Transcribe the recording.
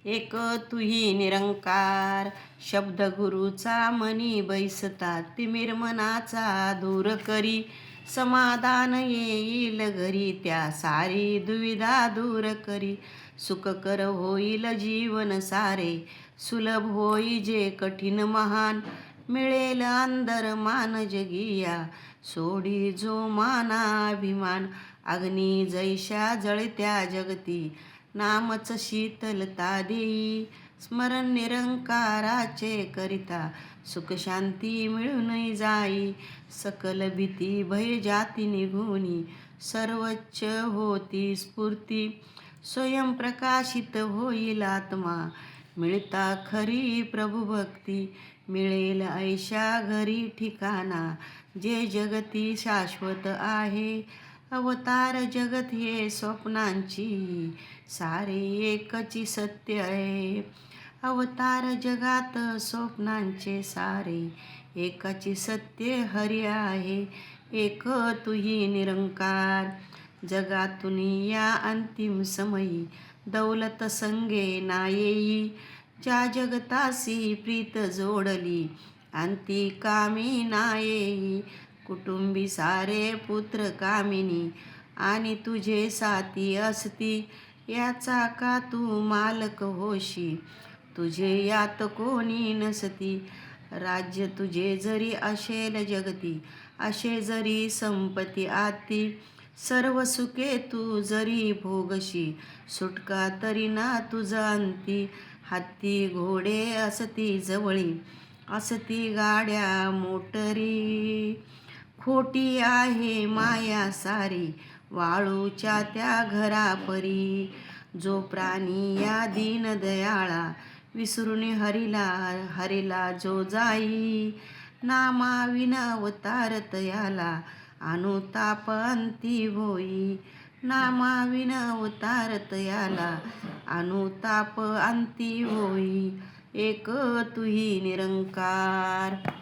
एक तुही निरंकार. शब्द गुरुचा मनी बैसता, तिमिर मनाचा दूर करी. समाधान येईल घरी, त्या सारी दुविधा दूर करी. सुखकर होईल जीवन सारे, सुलभ होई जे कठीण महान. मिळेल अंदर मान जगिया, सोडी जो मानाभिमान. अग्नी जैशा जळत्या जगती, नामच शीतलता देई. स्मरण निरंकाराचे करिता, सुख शांती मिळून जाई. सकल भीती भय जाती निघूनी, सर्वोच्च होती स्फूर्ती. स्वयं प्रकाशित होईल आत्मा, मिळता खरी प्रभू भक्ती. मिळेल ऐशा घरी ठिकाणा, जे जगती शाश्वत आहे. अवतार जगत हे स्वप्नांची, सारे एकची सत्य आहे. अवतार जगात स्वप्नांचे सारे, एकाची सत्य हरी आहे. एक तुही निरंकार. जगातून या अंतिम समयी, दौलत संगे ना येई. ज्या जगतासी प्रीत जोडली, अंती कामी ना येई. कुटुंबी सारे पुत्र कामिनी, आणि तुझे साथी असती. याचा का तू मालक होशी, तुझे यात कोणी नसती. राज्य तुझे जरी असेल जगती, असे जरी संपत्ती आती. सर्व सुखे तू जरी भोगशी, सुटका तरी ना तुझा अंती. हत्ती घोडे असती जवळी, असती गाड्या मोटरी. खोटी आहे माया सारी, वाळूच्या त्या घरापरी. जो प्राणी या दीनदयाळा, विसरून हरीला जो जाई. नामाविना अवतार तयाला, अनुताप अंती होई. नामाविना अवतार तयाला, अनुताप अंती होई. एक तुही निरंकार.